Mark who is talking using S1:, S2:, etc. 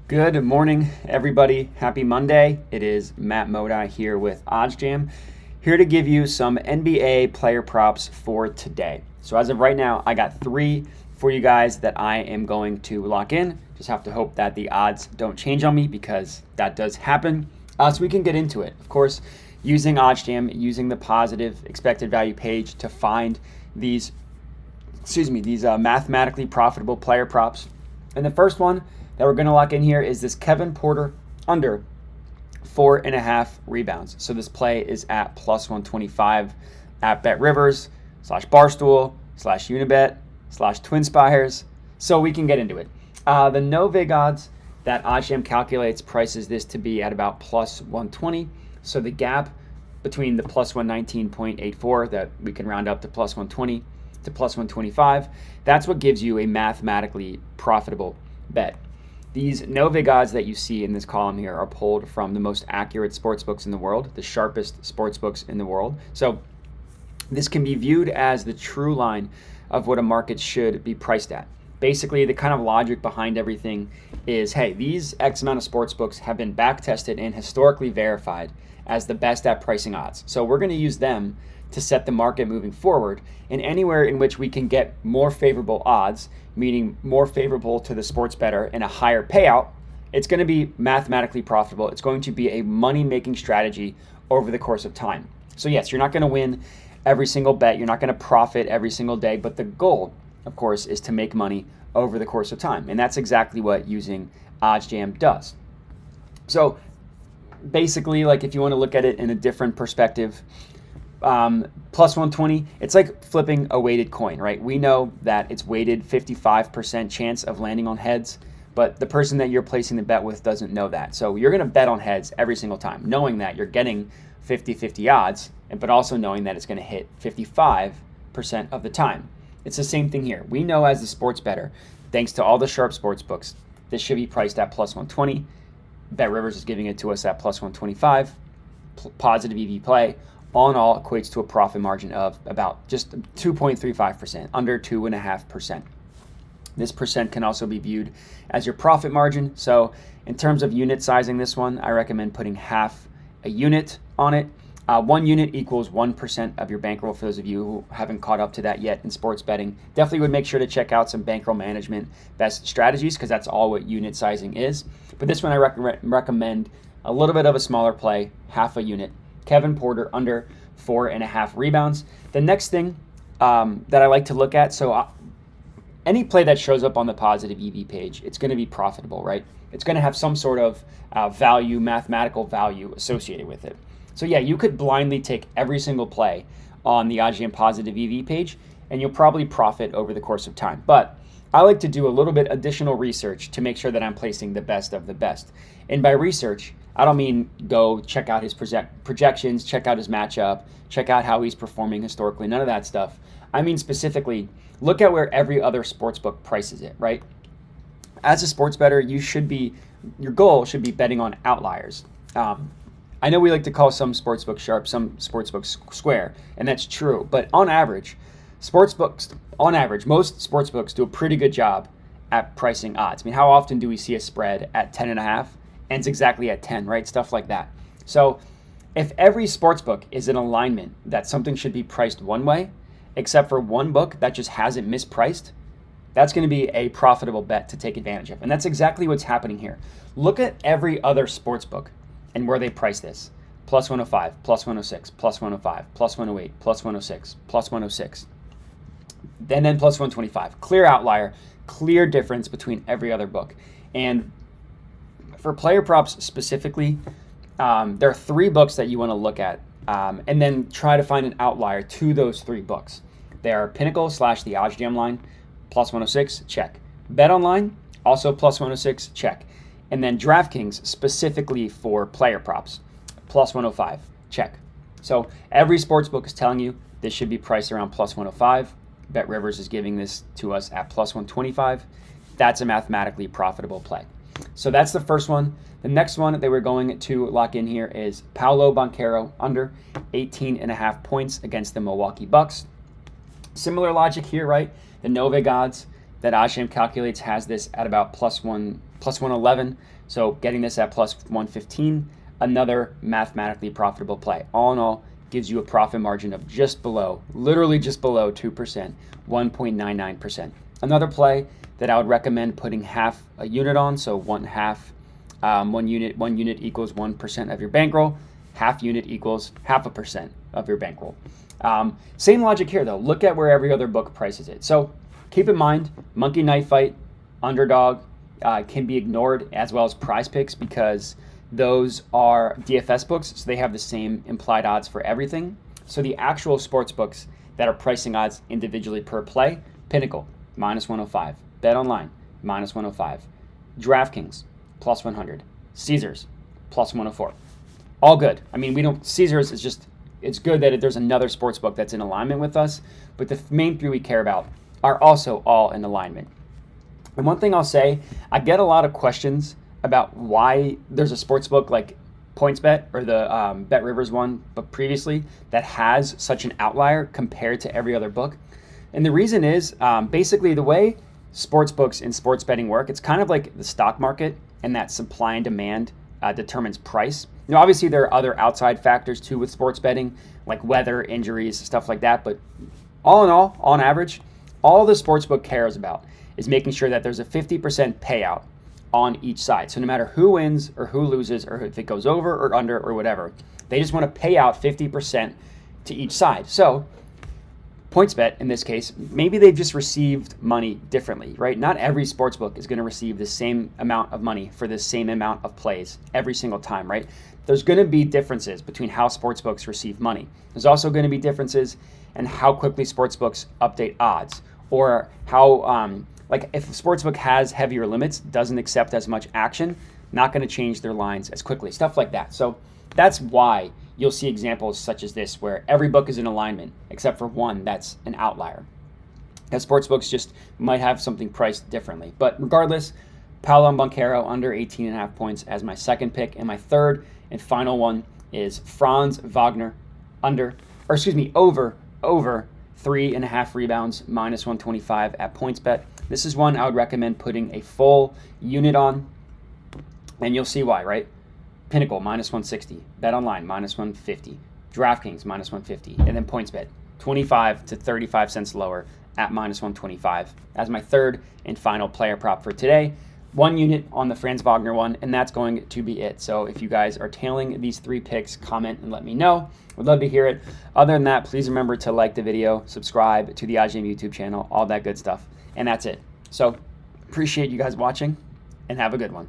S1: Good morning, everybody. Happy Monday. It is Matt Modi here with OddsJam, here to give you some NBA player props for today. So as of right now, I got 3 for you guys that I am going to lock in. Just have to hope that the odds don't change on me because that does happen. So we can get into it. Of course, using OddsJam, using the positive expected value page to find these mathematically profitable player props. And the first one that we're going to lock in here is this Kevin Porter under 4.5 rebounds. So this play is at plus 125 at BetRivers /Barstool /Unibet /TwinSpires. So we can get into it. The no vig odds that OddsJam calculates prices this to be at about plus 120. So the gap between the plus 119.84 that we can round up to plus 120 to plus 125, that's what gives you a mathematically profitable bet. These no vig odds that you see in this column here are pulled from the most accurate sportsbooks in the world, the sharpest sportsbooks in the world. So this can be viewed as the true line of what a market should be priced at. Basically, the kind of logic behind everything is, hey, these X amount of sportsbooks have been back tested and historically verified as the best at pricing odds. So we're going to use them to set the market moving forward, and anywhere in which we can get more favorable odds, meaning more favorable to the sports bettor and a higher payout, it's going to be mathematically profitable. It's going to be a money-making strategy over the course of time. So yes, you're not going to win every single bet. You're not going to profit every single day, but the goal, of course, is to make money over the course of time. And that's exactly what using OddsJam does. So basically, like if you want to look at it in a different perspective, plus 120, it's like flipping a weighted coin, right? We know that it's weighted 55% chance of landing on heads, but the person that you're placing the bet with doesn't know that. So you're going to bet on heads every single time, knowing that you're getting 50-50 odds, but also knowing that it's going to hit 55% of the time. It's the same thing here. We know as the sports bettor, thanks to all the sharp sports books, this should be priced at plus 120. BetRivers is giving it to us at plus 125. Positive EV play. All in all, equates to a profit margin of about just 2.35%, under 2.5%. This percent can also be viewed as your profit margin. So in terms of unit sizing this one, I recommend putting half a unit on it. 1 unit equals 1% of your bankroll. For those of you who haven't caught up to that yet in sports betting, definitely would make sure to check out some bankroll management best strategies, because that's all what unit sizing is. But this one I recommend a little bit of a smaller play, half a unit. Kevin Porter under 4.5 rebounds. The next thing that I like to look at, so any play that shows up on the positive EV page, it's going to be profitable, right? It's going to have some sort of value, mathematical value associated with it. So yeah, you could blindly take every single play on the OddsJam positive EV page, and you'll probably profit over the course of time. But I like to do a little bit additional research to make sure that I'm placing the best of the best. And by research, I don't mean go check out his projections, check out his matchup, check out how he's performing historically, none of that stuff. I mean specifically, look at where every other sportsbook prices it, right? As a sports bettor, your goal should be betting on outliers. I know we like to call some sportsbooks sharp, some sportsbooks square, and that's true. But on average, most sportsbooks do a pretty good job at pricing odds. I mean, how often do we see a spread at 10.5? Ends exactly at 10, right? Stuff like that. So if every sportsbook is in alignment that something should be priced one way, except for one book that just has it mispriced, that's going to be a profitable bet to take advantage of. And that's exactly what's happening here. Look at every other sportsbook and where they price this. Plus 105, plus 106, plus 105, plus 108, plus 106, plus 106. Then plus 125. Clear outlier, clear difference between every other book. And for player props specifically, there are 3 books that you want to look at, and then try to find an outlier to those 3 books. They are Pinnacle / the OddsJam line, plus 106, check. BetOnline, also plus 106, check. And then DraftKings, specifically for player props, plus 105, check. So every sportsbook is telling you this should be priced around plus 105. BetRivers is giving this to us at plus 125. That's a mathematically profitable play. So that's the first one. The next one that we're going to lock in here is Paolo Banchero under 18.5 points against the Milwaukee Bucks. Similar logic here, right? The no vig odds that OddsJam calculates has this at about plus plus 111. So getting this at plus 115, another mathematically profitable play. All in all, gives you a profit margin of just below, literally just below 2%, 1.99%. Another play that I would recommend putting half a unit on, so one unit equals 1% of your bankroll, half unit equals 0.5% of your bankroll. Same logic here though. Look at where every other book prices it. So keep in mind, Monkey Knife Fight, Underdog can be ignored, as well as Prize Picks, because those are DFS books, so they have the same implied odds for everything. So the actual sports books that are pricing odds individually per play: Pinnacle, minus 105. Bet Online, minus 105. DraftKings, plus 100. Caesars, plus 104. All good. I mean, Caesars is just, it's good that there's another sports book that's in alignment with us, but the main three we care about are also all in alignment. And one thing I'll say, I get a lot of questions about why there's a sports book like PointsBet or the Bet Rivers one, but previously, that has such an outlier compared to every other book. And the reason is basically the way sports books and sports betting work, it's kind of like the stock market, and that supply and demand determines price. Obviously there are other outside factors too with sports betting, like weather, injuries, stuff like that. But all in all, on average, all the sportsbook cares about is making sure that there's a 50% payout on each side. So no matter who wins or who loses, or if it goes over or under or whatever, they just want to pay out 50% to each side. So PointsBet, in this case, maybe they've just received money differently, right? Not every sportsbook is going to receive the same amount of money for the same amount of plays every single time, right? There's going to be differences between how sportsbooks receive money. There's also going to be differences in how quickly sportsbooks update odds, or how, like if a sportsbook has heavier limits, doesn't accept as much action, not going to change their lines as quickly, stuff like that. So that's why you'll see examples such as this, where every book is in alignment except for one that's an outlier, as sportsbooks just might have something priced differently. But regardless, Paolo Banchero under 18.5 points as my second pick, and my third and final one is Franz Wagner over 3.5 rebounds, minus 125 at PointsBet. This is one I would recommend putting a full unit on, and you'll see why, right? Pinnacle, minus 160. Bet Online, minus 150. DraftKings, minus 150. And then PointsBet, 25 to 35 cents lower at minus 125 as my third and final player prop for today. One unit on the Franz Wagner one, and that's going to be it. So if you guys are tailing these three picks, comment and let me know. Would love to hear it. Other than that, please remember to like the video, subscribe to the OddsJam YouTube channel, all that good stuff. And that's it. So appreciate you guys watching, and have a good one.